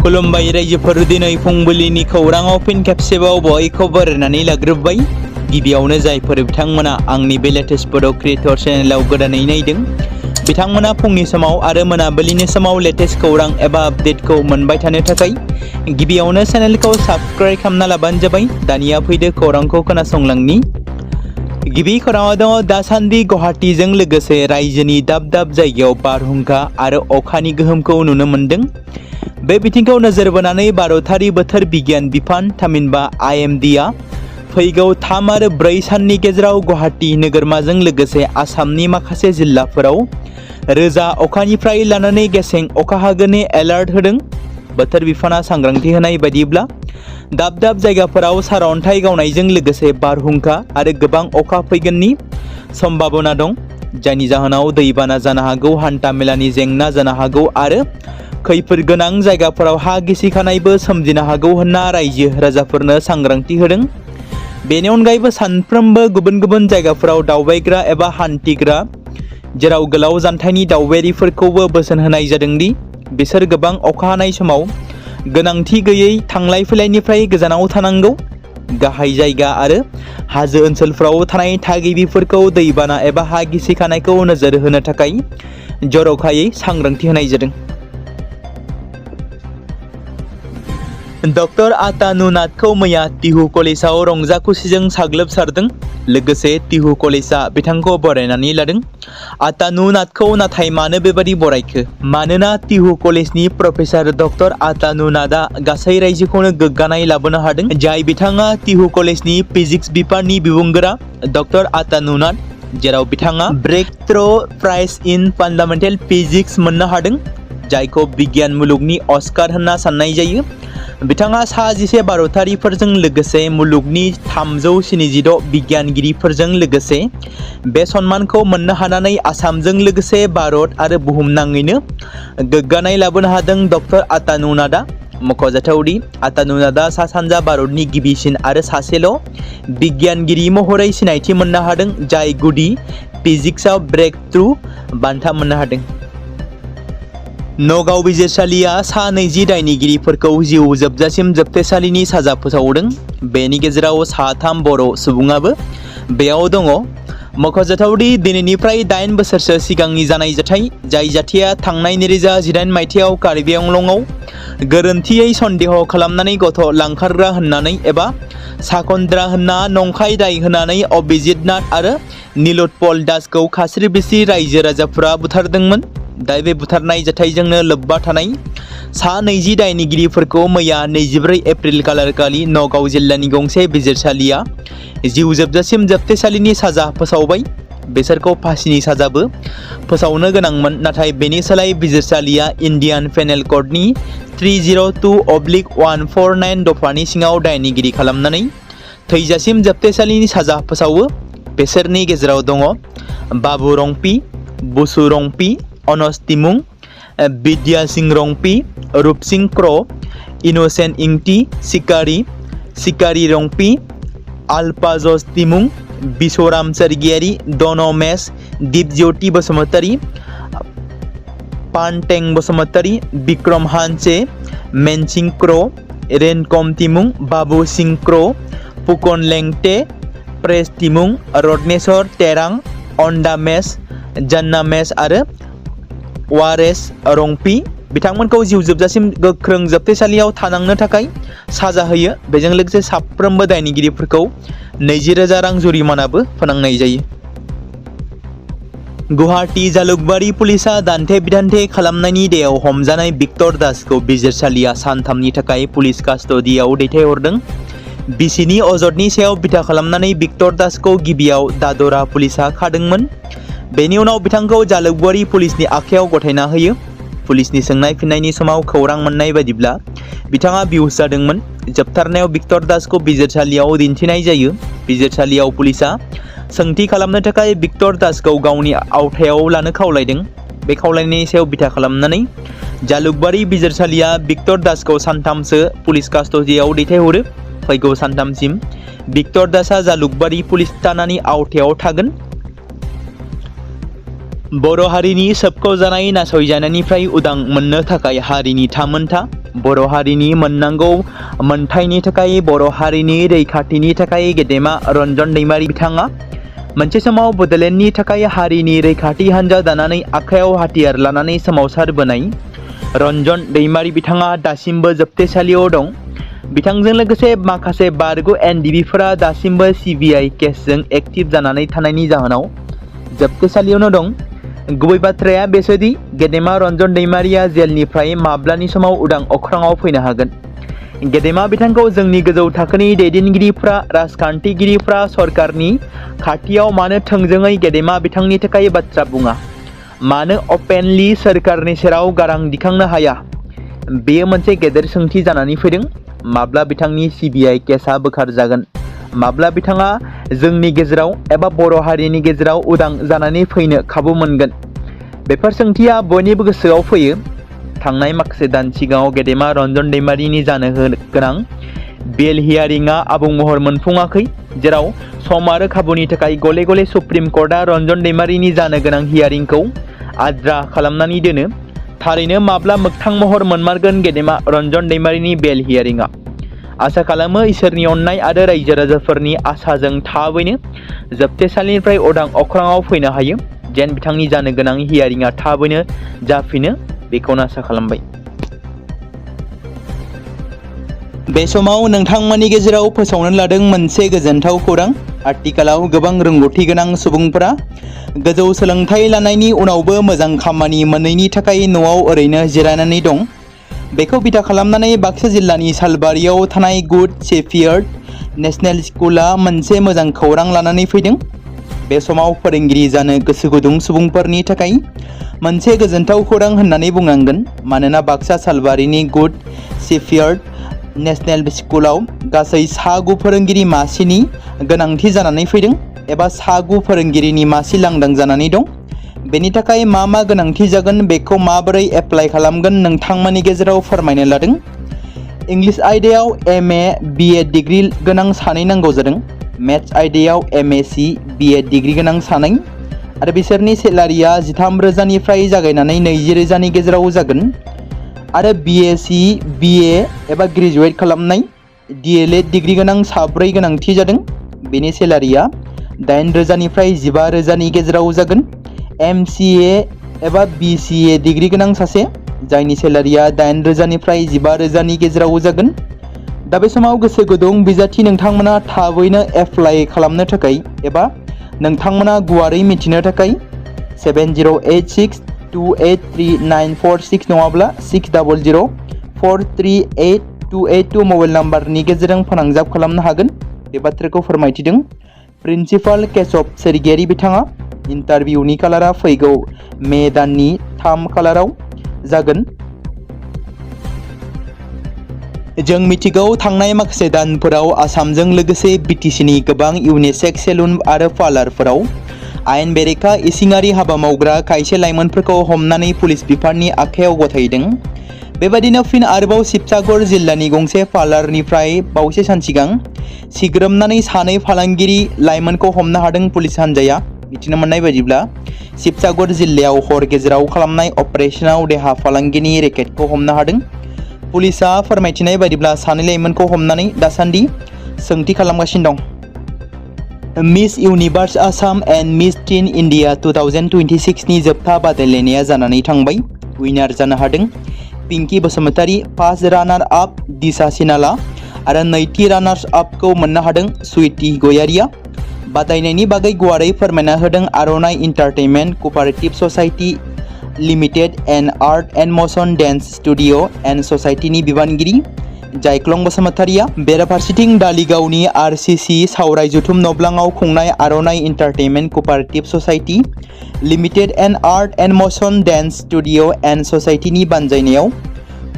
खुलुमबाय रायजोफोर दिनै फुंबिलिनि खौराङाव फिन खेबसेबाव बयखौ बरायनानै लाग्रोबाय। गिबियावनो जायफोर बिथांमोना आंनि बे लेटेस्ट बड' क्रिएटर चेनेलाव गोदानै नायदों बिथांमोना फुंनि समाव आरो मोनाबिलिनि समाव लेटेस्ट खौरां एबा आपडेटखौ मोनबाय थानो थाखाय गिबियावनो चेनेलखौ साबस्क्राइब खालामना लाबानो जाबाय। दानिया फैदो खौरांखौ खोनासंलांनि। गिबि खौराङाव दङ दासान्दि गुवाहाटीजों लोगोसे रायजोनि दाब दाब जायगायाव बारहुंखा आरो अखानि गोहोमखौ नुनो मोन्दों। बे बिथिंखौ नोजोर बोनानै भारतारि बोथोर बिगियान बिफान थामहिनबा IMDआ फैगौ 3 आरो 4 साननि गेजेराव गुवाहाटी नोगोरमाजों लोगोसे आसामनि माखासे जिल्लाफोराव रोजा अखानिफ्राय लानानै गेसें अखा हागोननि एलार्ट होदों। बोथोर बिफाना सांग्रांथि होनाय बायदिब्ला दाब दाब जायगाफोराव सारअन्थाइ गावनायजों लोगोसे बारहुंखा आरो गोबां अखा फैगोननि सम्भावना दं, जायनि जाहोनाव दैबाना जानो हागौ, हान्था मेलानि जेंना जानो हागौ आरो खैफोद गोनां जायगाफोराव हा गिसिखानायबो सोमजिनो हागौ होनना रायजो राजाफोरनो सांग्रांथि होदों। बेनि अनगायैबो सानफ्रोमबो गुबुन गुबुन जायगाफोराव दावबायग्रा एबा हान्थिग्रा जेराव गोलाव जानथायनि दावबायारिफोरखौबो बोसोन होनाय जादों दि बिसोर गोबां अखा हानाय समाव गोनांथि गैयै थांलाय फैलायनिफ्राय गोजानाव थानांगौ। गाहाय जायगा आरो हाजो ओनसोलफोराव थानाय थागिबिफोरखौ दैबाना एबा हा गिसिखानायखौ नोजोर होनो थाखाय जर'खायै सांग्रांथि होनाय जादों। डक्टर आतानुनाथखौ मैया तिहु कलेजाव रंजा खुसिजों साग्लोबसारदों। लोगोसे तिहु कलेजा बिथांखौ बरायनानै लादों। आतानुनाथखौ नाथाय मानो बेबादि बरायखो? मानोना तिहु कलेजनि प्रफेसार डक्टर आतानुनाथआ गासै रायजोखौनो गोग्गानाय लाबोनो हादों, जाय बिथाङा तिहु कलेजनि फिजिक्स बिफाननि बिबुंगोरा डक्टर आतानुनाथ, जेराव बिथाङा ब्रेकथ्र प्राइज इन फान्डामेन्टेल फिजिक्स मोननो हादों, जायखौ बिगियान मुलुगनि अस्कार होनना साननाय जायो। बिथाङा सा 11 भारतारिफोरजों लोगोसे मुलुगनि 376 बिगियानगिरिफोरजों लोगोसे बे सन्मानखौ मोननो हानानै आसामजों लोगोसे भारत आरो बुहुमनाङैनो गोग्गानाय लाबोनो हादों। डक्टर आतानुनाथआ मख'जाथावदि आतानुनाथआ सा सानजा भारतनि गिबिसिन आरो सासेल' बिगियानगिरि महरै सिनायथि मोननो हादों, जाय गुदि फिजिक्सआव ब्रेकथ्रु बान्था मोननो हादों। नगाव बिजिरसालिया सा 20 दायनिगिरिफोरखौ जिउ जोबजासिम जोबथेसालिनि साजा फोसावदों। बेनि गेजेराव सा 3 बर' सुबुङाबो बेयाव दङ। मख'जाथावदि दिनैनिफ्राय 8 बोसोरसो सिगांनि जानाय जाथाय, जाय जाथाया थांनाय 2018 मायथाइयाव कार्बि आंलंआव गोरोन्थियै सन्देह खालामनानै गथ' लांखारग्रा होननानै एबा साखन्द्रा होनना नंखाय दाय होनानै अभिजित नाथ आरो नीलोत्पल दासखौ खास्रि बिस्रि रायजो राजाफोरा बुथारदोंमोन। दा बे बुथारनाय जाथायजोंनो लोब्बा थानाय सा 20 दायनिगिरिफोरखौ मैया 24 एप्रिल खालारखालि नगाव जिल्लानि गंसे बिजिरसालिया जिउ जोबजासिम जोबथेसालिनि साजा फोसावबाय। बिसोरखौ फासिनि साजाबो फोसावनो गोनांमोन, नाथाय बेनि सोलाय बिजिरसालिया इन्डियान पेनेल कर्डनि 302/149 दफानि सिङाव दायनिगिरि खालामनानै थैजासिम जोबथेसालिनि साजा फोसावो। बिसोरनि गेजेराव दङ बाबु रंपि, बुसु रंपि, अनस तिमुं, बिद्या सिंह रंपि, रूपसिंह क्र, इनोसेन्ट इंति, सिकारी रंपि, आल्पाजस तिमुं, बिसराम सरगियारि, डनमेस, दीपज्योति बसुमतारी, पानटें बसुमतारी, विक्रम हानसे, मेनसिं क्र, रेनकम तिमुं, बाबु सिंह क्र, पुकन लेंटे, प्रेस तिमुं, रत्नेश्वर तेरां, अन्डा मेस, जन्ना मेस आरो वारेस रंपि बिथांमोनखौ जिउ जोबजासिम गोख्रों जोबथेसालियाव थानांनो थाखाय साजा होयो। बेजों लोगोसे साफ्रोमबो दायनिगिरिफोरखौ 20,000 रां जुरिमानाबो फोनांनाय जायो। गुवाहाटी जालुकबारि पुलिसा दान्थे बिदान्थे खालामनायनि दायाव हमजानाय बिक्टर दासखौ बिजिरसालिया सानथामनि थाखाय पुलिस कास्टडियाव दैथायहरदों। बिसिनि अजदनि सायाव बिथा खालामनानै बिक्टर दासखौ गिबियाव दादरा पुलिसा खादोंमोन। बेनि उनाव बिथांखौ जालुकबारि पुलिसनि आखायाव गथायना होयो। पुलिसनि सोंनाय फिननायनि समाव खौरां मोननाय बायदिब्ला बिथाङा बिहुस जादोंमोन। जोबथारनायाव बिक्टर दासखौ बिजिरसालियाव दिन्थिनाय जायो। बिजिरसालियाव पुलिसा सोंथि खालामनो थाखाय बिक्टर दासखौ गावनि आवथायाव लानो खावलायदों। बे खावलायनायनि सायाव बिथा खालामनानै जालुकबारि बिजिरसालिया बिक्टर दासखौ सानथामसो पुलिस कास्टडियाव दैथायहरो। फैगौ सानथामसिम बिक्टर दासआ जालुकबारि पुलिस थानानि आवथायाव थागोन। बर' हारिनि सोबख'जानाय नासयजानायनिफ्राय उदां मोननो थाखाय हारिनि थामोनथा बर' हारिनि मोननांगौ मोनथायनि थाखाय बर' हारिनि रैखाथिनि थाखाय गेदेमा रन्जन दैमारि बिथाङा मोनसे समाव बड'लेण्डनि थाखाय हारिनि रैखाथि हान्जा दानानै आखायाव हाथियार लानानै सोमावसारबोनाय रन्जन दैमारि बिथाङा दासिमबो जोबथेसालियाव दं। बिथांजों लोगोसे माखासे बारग' एनडिबिफोरा दासिमबो सिबिआइ केसजों एक्टिभ जानानै थानायनि जाहोनाव जोबथेसालियावनो दं। गुबै बाथ्राया बेसोदि गेदेमा रन्जन दैमारिया जेलनिफ्राय माब्लानि समाव उदां अख्राङाव फैनो हागोन। गेदेमा बिथांखौ जोंनि गोजौ थाखोनि दैदेनगिरिफ्रा राजखान्थिगिरिफ्रा सरकारनि खाथियाव मानो थोंजोङै गेदेमा बिथांनि थाखाय बाथ्रा बुङा, मानो अपेनलि सोरखारनि सेराव गारां दिखांनो हाया, बेयो मोनसे गेदेर सोंथि जानानै फैदों। माब्ला बिथांनि सिबिआइ केसआ बोखारजागोन, माब्ला बिथाङा जोंनि गेजेराव एबा बर' हारिनि गेजेराव उदां जानानै फैनो खाबु मोनगोन, बेफोर सोंथिया बयनिबो गोसोआव फैयो। थांनाय माखासे दान सिगाङाव गेदेमा रन्जन दैमारिनि जानो गोनां बेल हियारिंआ आबुं महर मोनफुङाखै, जेराव सम आरो खाबुनि थाखाय गले गले सुप्रिम कर्टआ रन्जन दैमारिनि जानो गोनां हियारिंखौ आद्रा खालामनानै दोनो। थारैनो माब्ला मोगथां महर मोनमारगोन गेदेमा रन्जन दैमारिनि बेल हियारिंआ? आसा खालामो इसोरनि अननाय आरो रायजो राजाफोरनि आसाजों थाबैनो जोबथेसालिनिफ्राय उदां अख्राङाव फैनो हायो, जेन बिथांनि जानो गोनां हियारिंआ थाबैनो जाफिनो, बेखौनो आसा खालामबाय। बे समाव नोंथांमोननि गेजेराव फोसावनो लादों मोनसे गोजोनथाव खौरां। आथिखालाव गोबां रोंगौथि गोनां सुबुंफोरा गोजौ सोलोंथाइ लानायनि उनावबो मोजां खामानि मोनैनि थाखाय न'आव ओरैनो जिरायनानै दं। बेखौ बिथा खालामनानै बाक्सा जिल्लानि सालबारियाव थानाय गुड शेफियार्ड नेशनेल स्कुला मोनसे मोजां खौरां लानानै फैदों। बे समाव फोरोंगिरि जानो गोसो गुदुं सुबुंफोरनि थाखाय मोनसे गोजोनथाव खौरां होननानै बुंनांगोन, मानोना बाक्सा सालबारिनि गुड शेफियार्ड नेशनेल स्कुलाव गासै सा9 फोरोंगिरि मासिनि गोनांथि जानानै फैदों, एबा सा9 फोरोंगिरिनि मासि लांदां जानानै दं। बेनि थाखाय मा मा गोनांथि जागोन, बेखौ माबोरै एप्लाइ खालामगोन नोंथांमोननि गेजेराव फोरमायनो लादों। इंलिश आयदायाव MA BA डिग्री गोनां सानै नांगौ जादों। मेथ्स आयदायाव MSc BA डिग्री गोनां सानै, आरो बिसोरनि सेलारिया 13,000निफ्राय जागायनानै 20,000नि गेजेराव जागोन। आरो BSc BA एबा ग्रेजुवेट खालामनाय DLED डिग्री गोनां साब्रै गोनांथि जादों। बेनि सेलारिया 8,000निफ्राय 15,000नि गेजेराव जागोन। MCA एबा BCA डिग्री गोनां सासे, जायनि सेलारिया 8,000निफ्राय 15,000नि गेजेराव जागोन। दा बे समाव गोसो गुदुं बिजाथि नोंथांमोना थाबैनो एप्लाइ खालामनो थाखाय एबा नोंथांमोना गुवारै मिथिनो थाखाय 7086283946 नङाब्ला 600438282 मबाइल नाम्बारनि गेजेरजों फोनांजाब खालामनो हागोन। बे बाथ्राखौ फोरमायथिदों प्रिन्सिपाल केशव सोरगियारि बिथाङा। इन्टारभिउनि खालारा फैगौ मे दाननि 3 खालाराव जागोन। जों मिथिगौ थांनाय माखासे दानफोराव आसामजों लोगोसे BTCनि गोबां इउनिसेक्स सेलुन आरो पार्लारफोराव आयेन बेरेखा इसिङारि हाबा मावग्रा खायसे लाइमोनफोरखौ हमनानै पुलिस बिफाननि आखायाव गथायदों। बेबायदिनो फिन आरोबाव शिबसागर जिल्लानि गंसे पार्लारनिफ्राय बावैसो सान सिगां सिग्रोमनानै सानै फालांगिरि लाइमोनखौ हमनो हादों पुलिस हान्जाया। मिथिनो मोननाय बायदिब्ला शिबसागर जिल्लायाव हर गेजेराव खालामनाय अपारेशनाव देहा फालांगिनि रेकेटखौ हमनो हादों। पुलिसा फोरमायथिनाय बायदिब्ला सानै लाइमोनखौ हमनानै दासान्दि सोंथि खालामगासिनो दं। Miss universe Assam and miss teen India 2026 नि जोबथा बादायलायनाया जानानै थांबाय। उइनार जानो हादों पिंकी बसुमतारी, फार्स्ट रानार आप दिशा सिनाला आरो नैथि रानार्स आपखौ मोननो हादों सुइटि गयारिया। बादायनायनि बागै गुवारै फोरमायना होदों आर'नाइ entertainment cooperative society limited and art and मशन डेन्स स्टुडिअ एन्ड ससाइटिनि बिबानगिरि जायख्लं बसुमतारीया। बेराफारसेथिं दालिगावनि RCC सावराय जुथुम नब्लाङाव खुंनाय आर'नाइ entertainment cooperative society limited and art and मशन डेन्स स्टुडिअ एन्ड ससाइटिनि बानजायनायाव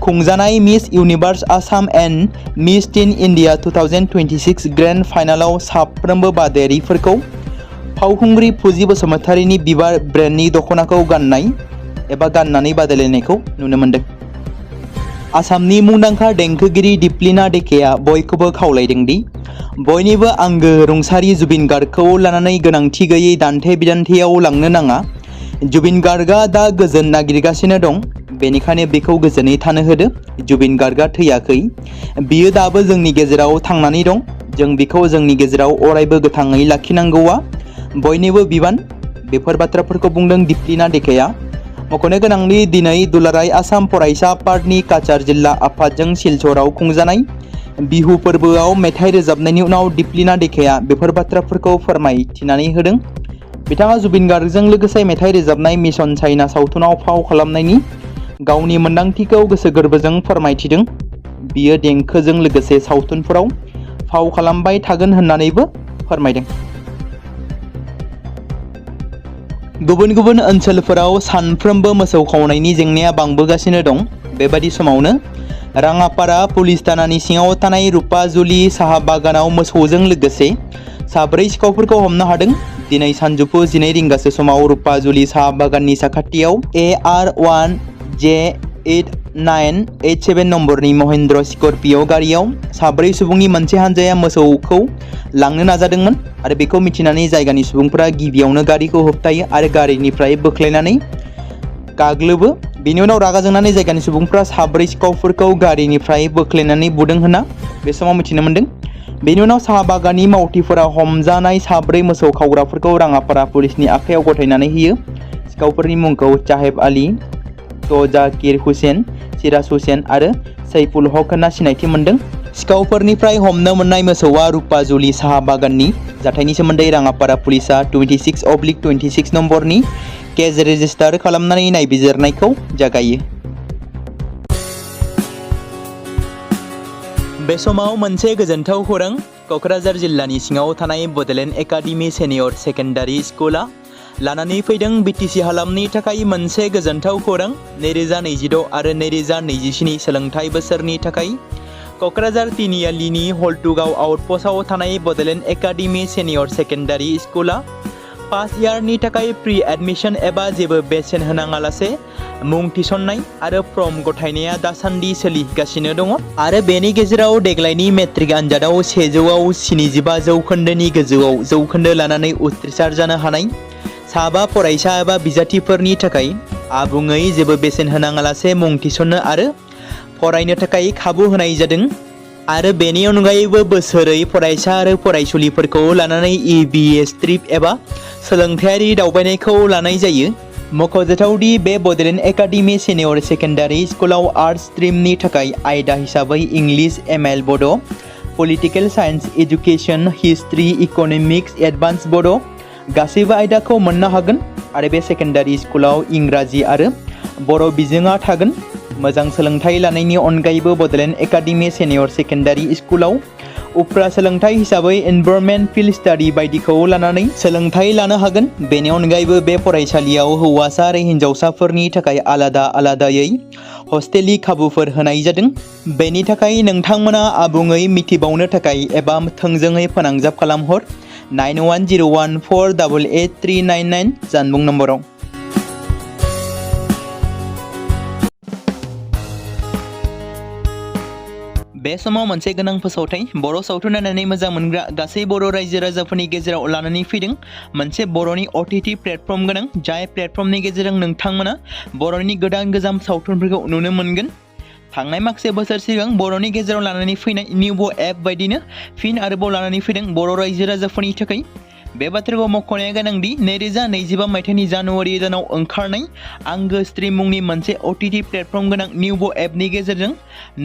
खुंजानाय miss universe Assam and miss teen India 2026 grand फाइनालाव साफ्रोमबो बादायारिफोरखौ फावखुंग्रि फुजि बसुमतारीनि बिबार ब्रेन्डनि दख'नाखौ गाननानै बादायलायनायखौ नुनो मोन्दों। आसामनि मुंदांखा देंखोगिरि दिपलिना डेकेआ बयखौबो खावलायदों दि बयनिबो आंगो रुंसारि जुबिन गार्गखौ लानानै गोनांथि गैयै दान्थे बिदान्थेयाव लांनो नाङा। जुबिन गार्गआ दा गोजोन नागिरगासिनो दं। बेनिखायनो बेखौ गोजोनै थानो होदो। जुबिन गार्गआ थैयाखै, बियो दाबो जोंनि गेजेराव थांनानै दं। जों बिखौ जोंनि गेजेराव अरायबो गोथाङै लाखिनांगौआ बयनिबो बिबान। बेफोर बाथ्राफोरखौ बुंदों दिप्लिना देखाया। मख'नो गोनांदि दिनै दुलाराय आसाम फरायसा आफादनि काछार जिल्ला आफादजों सिलचराव खुंजानाय बिहु फोरबोआव मेथाइ रोजाबनायनि उनाव दिप्लिना देखाया बेफोर बाथ्राफोरखौ फोरमायथिनानै होदों। बिथाङा जुबिन गार्गजों लोगोसे मेथाइ रोजाबनाय मिशन चाइना सावथुनाव फाव खालामनायनि गावनि मोन्दांथिखौ गोसो गोरबोजों फोरमायथिदों। बियो देंखोजों लोगोसे सावथुनफोराव फाव खालामबाय थागोन होननानैबो फोरमायदों। गुबुन गुबुन ओनसोलफोराव सानफ्रोमबो मोसौ खावनायनि जेंनाया बांबोगासिनो दं। बेबादि समावनो राङापारा पुलिस थानानि सिङाव थानाय रुपाजुलि साहा बागानाव मोसौजों लोगोसे 4 सिखावफोरखौ हमनो हादों। दिनै सानजौफु 12 रिंगासो समाव रुपाजुलि साहा बागाननि साखाथियाव AR1J8987 नम्बरनि महिन्द्र स्कर्पिय' गारियाव 4 सुबुंनि मोनसे हानजाया मोसौखौ लांनो नाजादोंमोन आरो बेखौ मिथिनानै जायगानि सुबुंफोरा गिबियावनो गारिखौ होबथायो आरो गारिनिफ्राय बोख्लायनानै गाग्लोबो। बेनि उनाव रागा जोंनानै जायगानि सुबुंफोरा 4 सिखावफोरखौ गारिनिफ्राय बोख्लायनानै बुदों होनना बे समाव मिथिनो मोन्दों। बेनि उनाव साहा बागाननि मावथिफोरा हमजानाय 4 मोसौ खावग्राफोरखौ राङापारा पुलिसनि आखायाव गथायनानै होयो। सिखावफोरनि मुंखौ चाहेब आली, तजाकिर हुसेन, सिराज हुसेन आरो सैफुल हक होनना सिनायथि मोन्दों। सिखावफोरनिफ्राय हमनो मोननाय मोसौआ रुपाजुलि साहा बागाननि। जाथायनि सोमोन्दै राङापारा पुलिसआ 26/26 नम्बरनि केस रेजिस्टार खालामनानै नायबिजिरनायखौ जागायो। बे समाव मोनसे गोजोनथाव खौरां। क'क्राझार जिल्लानि सिङाव थानाय बड'लेण्ड एकाडेमि सिनियर सेकेन्डारि स्कुला लानानै फैदों BTC हालामनि थाखाय मोनसे गोजोनथाव खौरां। 2026 आरो 2027 सोलोंथाइ बोसोरनि थाखाय क'क्राझार तिनिआलिनि हल्टुगाव आउटपस्टआव थानाय बड'लेण्ड एकाडेमि सिनियर सेकेन्डारि स्कुला फार्स्ट इयारनि थाखाय प्रि एडमिशन एबा जेबो बेसेन होनाङालासे मुं थिसननाय आरो फर्म गथायनाया दासान्दि सोलिगासिनो दङ आरो बेनि गेजेराव देग्लायनि मेट्रिक आनजादाव 100आव 75 जौखोन्दोनि गोजौआव जौखोन्दो लानानै उथ्रिसार जानो हानाय 5 फरायसा एबा बिजाथिफोरनि थाखाय आबुङै जेबो बेसेन होनाङालासे मुं थिसननो आरो फरायनो थाखाय खाबु होनाय जादों। आरो बेनि अनगायैबो बोसोरै फरायसा आरो फरायसुलिफोरखौ लानानै EBS ट्रिप एबा सोलोंथायारि दावबायनायखौ लानाय जायो। मख'जाथावदि बे बड'लेण्ड एकाडेमि सिनियर सेकेन्डारि स्कुलाव आर्ट्स स्ट्रिमनि थाखाय आयदा हिसाबै इंलिश, ML बड', political science, education, history, economics, advance बड' गासैबो आयदाखौ मोननो हागोन आरो बे सेकेन्डारि स्कुलाव इंराजि आरो बर' बिजोङा थागोन। मोजां सोलोंथाइ लानायनि अनगायैबो बड'लेण्ड एकाडेमि सिनियर सेकेन्डारि स्कुलाव उफ्रा सोलोंथाइ हिसाबै एनभायरनमेन्ट फिल्ड स्टाडि बायदिखौ लानानै सोलोंथाइ लानो हागोन। बेनि अनगायैबो बे फरायसालियाव हौवासा आरो हिन्जावसाफोरनि थाखाय आलादा आलादायै हस्टेलनि खाबुफोर होनाय जादों। बेनि थाखाय नोंथांमोना आबुङै मिथिबावनो थाखाय एबा थोंजोङै फोनांजाब खालामहर 9101488399 जानबुं नम्बराव। बे समाव मोनसे गोनां फोसावथाय बर' सावथुन नायनानै मोजां मोनग्रा गासै बर' रायजो राजाफोरनि गेजेराव लानानै फैदों मोनसे बर'नि OTT प्लेटफर्म गोनां, जाय प्लेटफर्मनि गेजेरजों नोंथांमोना बर'नि गोदान सावथुनफोरखौ नुनो मोनगोन। थांनाय माखासे बोसोर सिगां बर'नि गेजेराव लानानै फैनाय निउबो एप बायदिनो फिन आरोबाव लानानै फैदों बर' रायजो राजाफोरनि थाखाय। बे बाथ्राखौ मख'नाया गोनांदि 2025 मायथाइनि जानुवारि दानाव ओंखारनाय आंगो स्ट्रिम मुंनि मोनसे OTT प्लेटफर्म गोनां निउबो एपनि गेजेरजों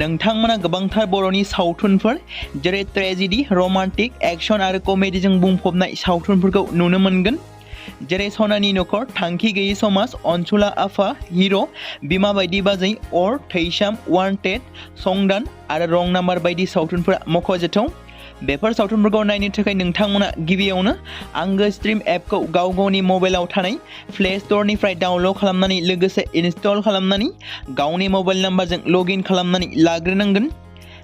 नोंथांमोना गोबांथार बर'नि सावथुनफोर जेरै ट्रेजेडि, रमान्टिक, एक्सन आरो कमेडिजों बुंफबनाय सावथुनफोरखौ नुनो मोनगोन। जेरै सनानि नखर, थांखि गैयै समाज, अनसुला आफा, हिर', बिमा बायदि बाजै, अर, थैसाम, वान्टेड, संदान आरो रं नाम्बार बायदि सावथुनफोरा मख'जाथाव। बेफोर सावथुनफोरखौ नायनो थाखाय नोंथांमोना गिबियावनो आंगो स्ट्रिम एपखौ गावनि मबाइलाव थानाय प्ले स्ट'रनिफ्राय डाउनल'ड खालामनानै लोगोसे इनस्टल खालामनानै गावनि मबाइल नाम्बारजों लग इन खालामनानै लाग्रोनांगोन।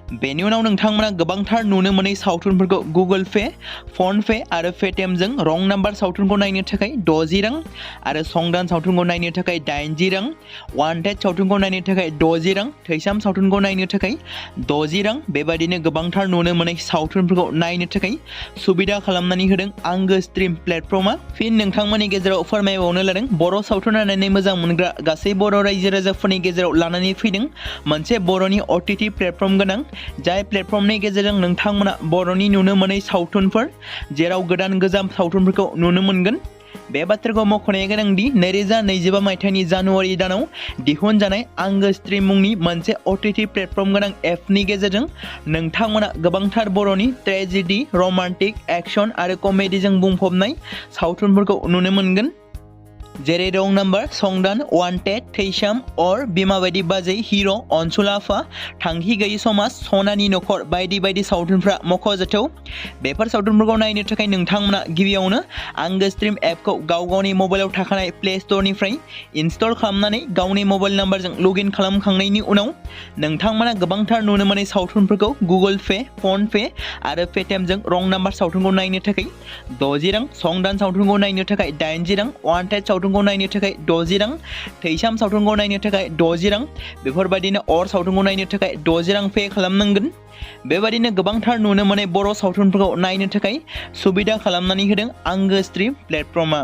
बेनि उनाव नोंथांमोना गोबांथार नुनो मोनै सावथुनफोरखौ गुगोल पे, फन पे आरो पेटिएमजों रं नाम्बार सावथुनखौ नायनो थाखाय 60 रां आरो संदान सावथुनखौ नायनो थाखाय 80 रां, वान्टेड सावथुनखौ नायनो थाखाय 60 रां, थैसाम सावथुनखौ नायनो थाखाय 60 रां बेबायदिनो गोबांथार नुनो मोनै सावथुनफोरखौ नायनो थाखाय सुबिदा खालामनानै होदों आंगो स्ट्रिम प्लेटफर्मा। फिन नोंथांमोननि गेजेराव फोरमायबावनो लादों बर' सावथुन नायनानै मोजां मोनग्रा गासै बर' रायजो राजाफोरनि गेजेराव लानानै फैदों मोनसे बर'नि OTT प्लेटफर्म गोनां, जाय प्लेटफर्मनि गेजेरजों नोंथांमोना बर'नि नुनो मोनै सावथुनफोर जेराव गोदान गोजाम सावथुनफोरखौ नुनो मोनगोन। बे बाथ्राखौ मख'नाया गोनांदि 2025 मायथाइनि जानुवारि दानाव दिहुनजानाय आंगो स्ट्रिम मुंनि मोनसे OTT प्लेटफर्म गोनां एपनि गेजेरजों नोंथांमोना गोबांथार बर'नि ट्रेजेडि, रमान्टिक, एक्शन आरो कमेडिजों बुंफबनाय सावथुनफोरखौ नुनो मोनगोन। जेरै रं नाम्बार, संदान, वान्टेड, थैसाम, अर, बिमा बायदि बाजै, हिर', अनसुला आफा, थांखि गैयि समाज, सनानि नखर बायदि बायदि सावथुनफ्रा मख'जाथाव। बेफोर सावथुनफोरखौ नायनो थाखाय नोंथांमोना गिबियावनो आंगो स्ट्रिम एपखौ गावनि मबाइलाव थाखानाय प्ले स्ट'रनिफ्राय इनस्टल खालामनानै गावनि मबाइल नाम्बारजों लगइन खालामखांनायनि उनाव नोंथांमोना गोबांथार नुनो मोनै सावथुनफोरखौ गुगोल पे, फन पे आरो पेटिएमजों रं नाम्बार सावथुनखौ नायनो थाखाय 60 रां, संदान सावथुनखौ नायनो थाखाय 80 रां, वान्टेड सावथुनखौ नायनो थाखाय 60 रां, थैसाम सावथुनखौ नायनो थाखाय 60 रां बेफोरबायदिनो अर सावथुनखौ नायनो थाखाय 60 रां पे खालामनांगोन। बेबायदिनो गोबांथार नुनो मोनै बर' सावथुनफोरखौ नायनो थाखाय सुबिदा खालामनानै होदों आंगो स्ट्रिम प्लेटफर्मा।